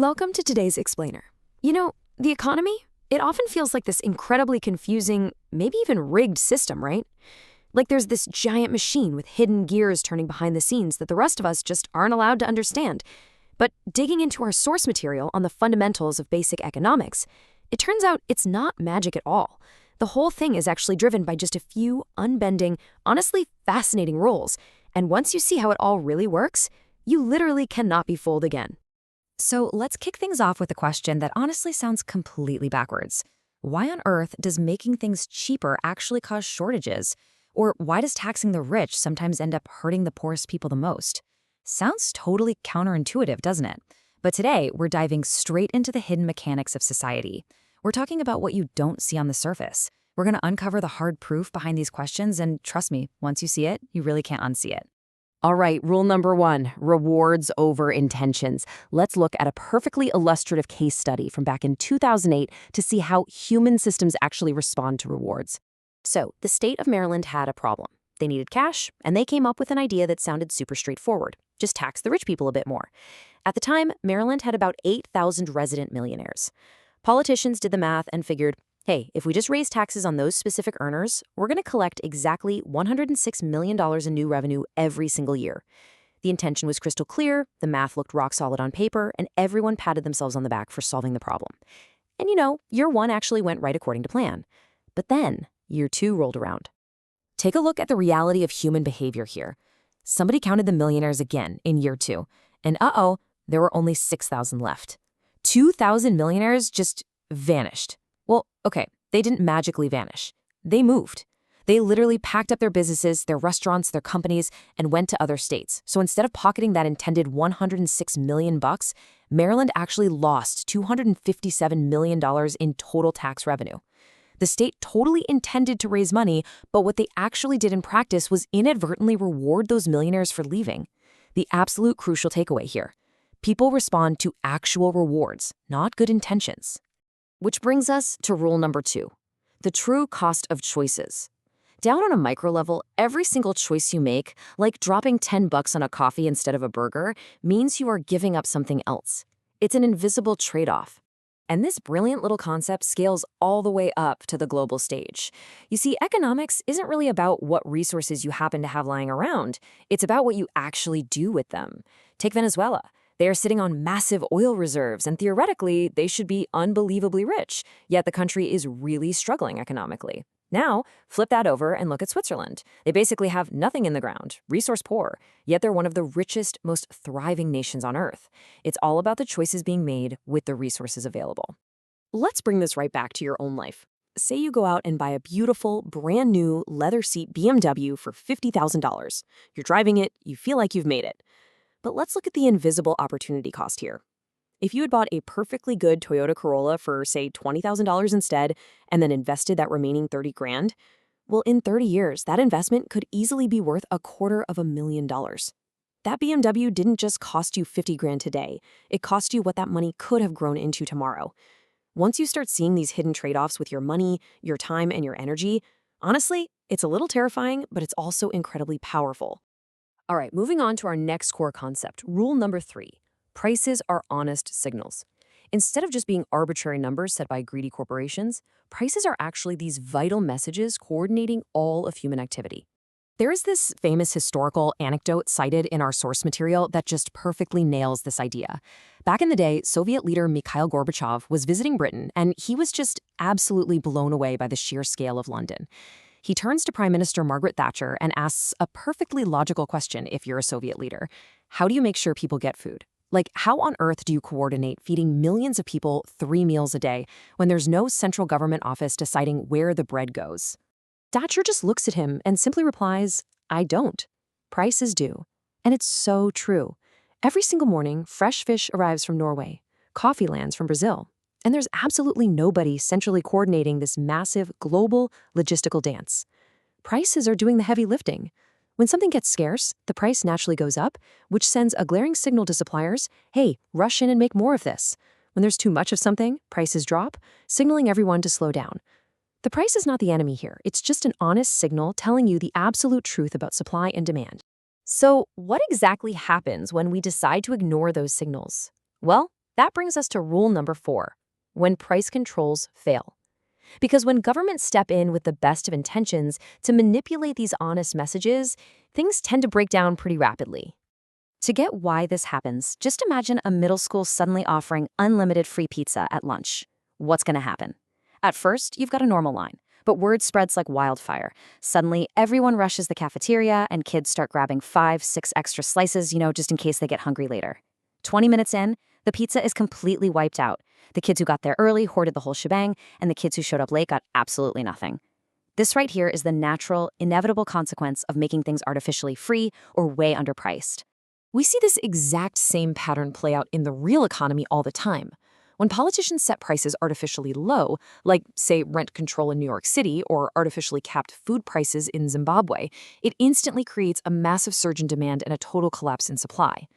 Welcome to today's Explainer. You know, the economy, it often feels like this incredibly confusing, maybe even rigged system, right? Like there's this giant machine with hidden gears turning behind the scenes that the rest of us just aren't allowed to understand. But digging into our source material on the fundamentals of basic economics, it turns out it's not magic at all. The whole thing is actually driven by just a few unbending, honestly fascinating rules. And once you see how it all really works, you literally cannot be fooled again. So let's kick things off with a question that honestly sounds completely backwards. Why on earth does making things cheaper actually cause shortages? Or why does taxing the rich sometimes end up hurting the poorest people the most? Sounds totally counterintuitive, doesn't it? But today, we're diving straight into the hidden mechanics of society. We're talking about what you don't see on the surface. We're going to uncover the hard proof behind these questions, and trust me, once you see it, you really can't unsee it. All right, rule number 1, rewards over intentions. Let's look at a perfectly illustrative case study from back in 2008 to see how human systems actually respond to rewards. So, the state of Maryland had a problem. They needed cash, and they came up with an idea that sounded super straightforward. Just tax the rich people a bit more. At the time, Maryland had about 8,000 resident millionaires. Politicians did the math and figured, hey, if we just raise taxes on those specific earners, we're going to collect exactly $106 million in new revenue every single year. The intention was crystal clear, the math looked rock solid on paper, and everyone patted themselves on the back for solving the problem. And year 1 actually went right according to plan. But then, year 2 rolled around. Take a look at the reality of human behavior here. Somebody counted the millionaires again in year 2, and there were only 6,000 left. 2,000 millionaires just vanished. Well, okay, they didn't magically vanish. They moved. They literally packed up their businesses, their restaurants, their companies, and went to other states. So instead of pocketing that intended $106 million, Maryland actually lost $257 million in total tax revenue. The state totally intended to raise money, but what they actually did in practice was inadvertently reward those millionaires for leaving. The absolute crucial takeaway here. People respond to actual rewards, not good intentions. Which brings us to rule number 2, the true cost of choices. Down on a micro level, every single choice you make, like dropping $10 on a coffee instead of a burger, means you are giving up something else. It's an invisible trade-off. And this brilliant little concept scales all the way up to the global stage. You see, economics isn't really about what resources you happen to have lying around. It's about what you actually do with them. Take Venezuela. They are sitting on massive oil reserves, and theoretically, they should be unbelievably rich, yet the country is really struggling economically. Now, flip that over and look at Switzerland. They basically have nothing in the ground, resource poor, yet they're one of the richest, most thriving nations on Earth. It's all about the choices being made with the resources available. Let's bring this right back to your own life. Say you go out and buy a beautiful, brand new leather seat BMW for $50,000. You're driving it, you feel like you've made it. But let's look at the invisible opportunity cost here. If you had bought a perfectly good Toyota Corolla for, say, $20,000 instead, and then invested that remaining $30,000, well, in 30 years, that investment could easily be worth $250,000. That BMW didn't just cost you $50,000 today, it cost you what that money could have grown into tomorrow. Once you start seeing these hidden trade-offs with your money, your time, and your energy, honestly, it's a little terrifying, but it's also incredibly powerful. All right, moving on to our next core concept, rule number 3. Prices are honest signals. Instead of just being arbitrary numbers set by greedy corporations, prices are actually these vital messages coordinating all of human activity. There is this famous historical anecdote cited in our source material that just perfectly nails this idea. Back in the day, Soviet leader Mikhail Gorbachev was visiting Britain, and he was just absolutely blown away by the sheer scale of London. He turns to Prime Minister Margaret Thatcher and asks a perfectly logical question if you're a Soviet leader. How do you make sure people get food? Like, how on earth do you coordinate feeding millions of people 3 meals a day when there's no central government office deciding where the bread goes? Thatcher just looks at him and simply replies, I don't. Prices do. And it's so true. Every single morning, fresh fish arrives from Norway, coffee lands from Brazil, and there's absolutely nobody centrally coordinating this massive global logistical dance. Prices are doing the heavy lifting. When something gets scarce, the price naturally goes up, which sends a glaring signal to suppliers, hey, rush in and make more of this. When there's too much of something, prices drop, signaling everyone to slow down. The price is not the enemy here. It's just an honest signal telling you the absolute truth about supply and demand. So what exactly happens when we decide to ignore those signals? Well, That brings us to rule number 4, when price controls fail. Because when governments step in with the best of intentions to manipulate these honest messages, things tend to break down pretty rapidly. To get why this happens, just imagine a middle school suddenly offering unlimited free pizza at lunch. What's going to happen? At first, you've got a normal line, but word spreads like wildfire. Suddenly, everyone rushes the cafeteria and kids start grabbing 5, 6 extra slices, just in case they get hungry later. 20 minutes in, the pizza is completely wiped out. The kids who got there early hoarded the whole shebang, and the kids who showed up late got absolutely nothing. This right here is the natural, inevitable consequence of making things artificially free or way underpriced. We see this exact same pattern play out in the real economy all the time. When politicians set prices artificially low, like, say, rent control in New York City or artificially capped food prices in Zimbabwe, it instantly creates a massive surge in demand and a total collapse in supply.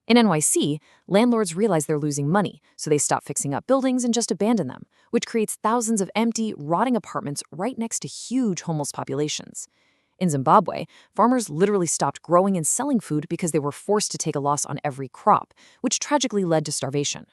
In NYC, landlords realize they're losing money, so they stop fixing up buildings and just abandon them, which creates thousands of empty, rotting apartments right next to huge homeless populations. In Zimbabwe, farmers literally stopped growing and selling food because they were forced to take a loss on every crop, which tragically led to starvation.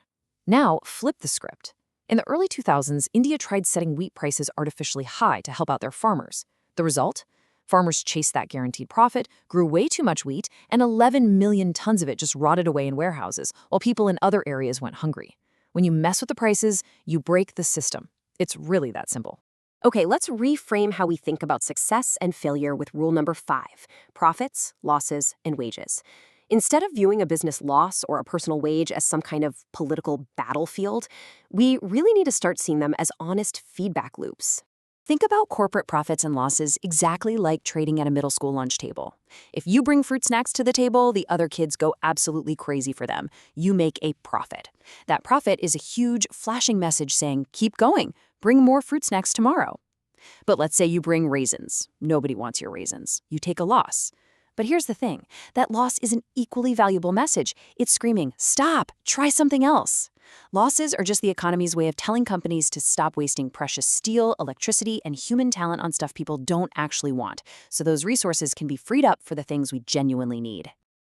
Now, flip the script. In the early 2000s, India tried setting wheat prices artificially high to help out their farmers. The result? Farmers chased that guaranteed profit, grew way too much wheat, and 11 million tons of it just rotted away in warehouses, while people in other areas went hungry. When you mess with the prices, you break the system. It's really that simple. Okay, let's reframe how we think about success and failure with rule number 5, profits, losses, and wages. Instead of viewing a business loss or a personal wage as some kind of political battlefield, we really need to start seeing them as honest feedback loops. Think about corporate profits and losses exactly like trading at a middle school lunch table. If you bring fruit snacks to the table, the other kids go absolutely crazy for them. You make a profit. That profit is a huge, flashing message saying, keep going, bring more fruit snacks tomorrow. But let's say you bring raisins. Nobody wants your raisins. You take a loss. But here's the thing. That loss is an equally valuable message. It's screaming, stop, try something else. Losses are just the economy's way of telling companies to stop wasting precious steel, electricity, and human talent on stuff people don't actually want, so those resources can be freed up for the things we genuinely need.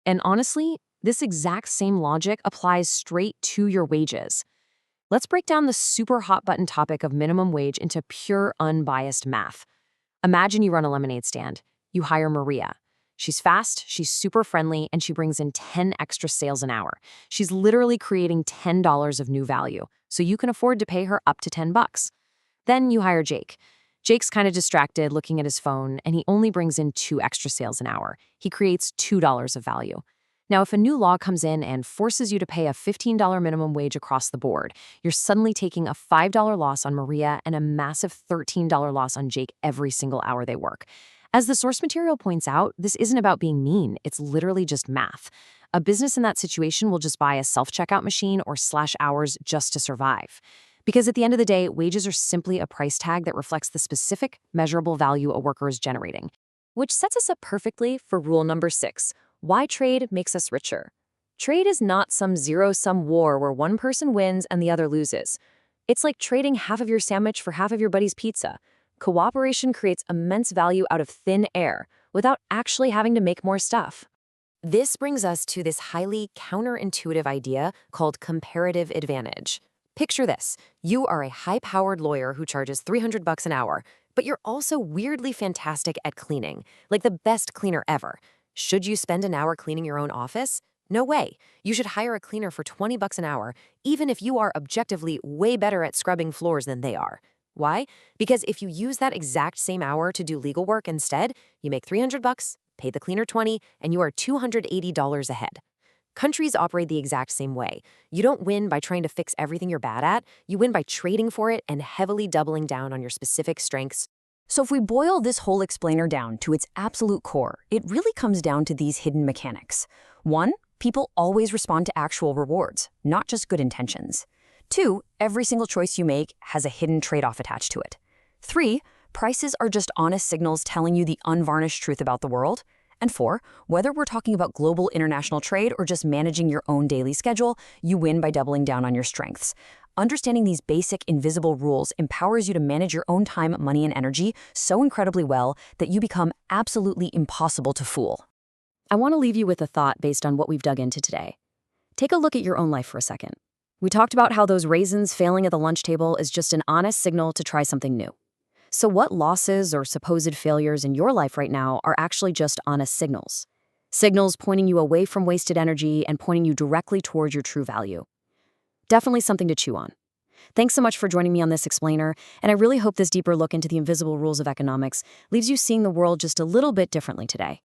And honestly, this exact same logic applies straight to your wages. Let's break down the super hot button topic of minimum wage into pure, unbiased math. Imagine you run a lemonade stand. You hire Maria. She's fast, she's super friendly, and she brings in 10 extra sales an hour. She's literally creating $10 of new value, so you can afford to pay her up to $10. Then you hire Jake. Jake's kind of distracted, looking at his phone, and he only brings in 2 extra sales an hour. He creates $2 of value. Now, if a new law comes in and forces you to pay a $15 minimum wage across the board, you're suddenly taking a $5 loss on Maria and a massive $13 loss on Jake every single hour they work. As the source material points out, this isn't about being mean, it's literally just math. A business in that situation will just buy a self-checkout machine or slash hours just to survive. Because at the end of the day, wages are simply a price tag that reflects the specific, measurable value a worker is generating. Which sets us up perfectly for rule number 6, why trade makes us richer. Trade is not some zero-sum war where one person wins and the other loses. It's like trading half of your sandwich for half of your buddy's pizza. Cooperation creates immense value out of thin air without actually having to make more stuff. This brings us to this highly counterintuitive idea called comparative advantage. Picture this. You are a high-powered lawyer who charges $300 an hour, but you're also weirdly fantastic at cleaning, like the best cleaner ever. Should you spend an hour cleaning your own office? No way. You should hire a cleaner for $20 an hour, even if you are objectively way better at scrubbing floors than they are. Why? Because if you use that exact same hour to do legal work instead, you make $300, pay the cleaner $20, and you are $280 ahead. Countries operate the exact same way. You don't win by trying to fix everything you're bad at. You win by trading for it and heavily doubling down on your specific strengths. So if we boil this whole explainer down to its absolute core, it really comes down to these hidden mechanics. 1, people always respond to actual rewards, not just good intentions. 2, every single choice you make has a hidden trade-off attached to it. 3, prices are just honest signals telling you the unvarnished truth about the world. And 4, whether we're talking about global international trade or just managing your own daily schedule, you win by doubling down on your strengths. Understanding these basic invisible rules empowers you to manage your own time, money, and energy so incredibly well that you become absolutely impossible to fool. I want to leave you with a thought based on what we've dug into today. Take a look at your own life for a second. We talked about how those raisins failing at the lunch table is just an honest signal to try something new. So what losses or supposed failures in your life right now are actually just honest signals? Signals pointing you away from wasted energy and pointing you directly towards your true value. Definitely something to chew on. Thanks so much for joining me on this explainer, and I really hope this deeper look into the invisible rules of economics leaves you seeing the world just a little bit differently today.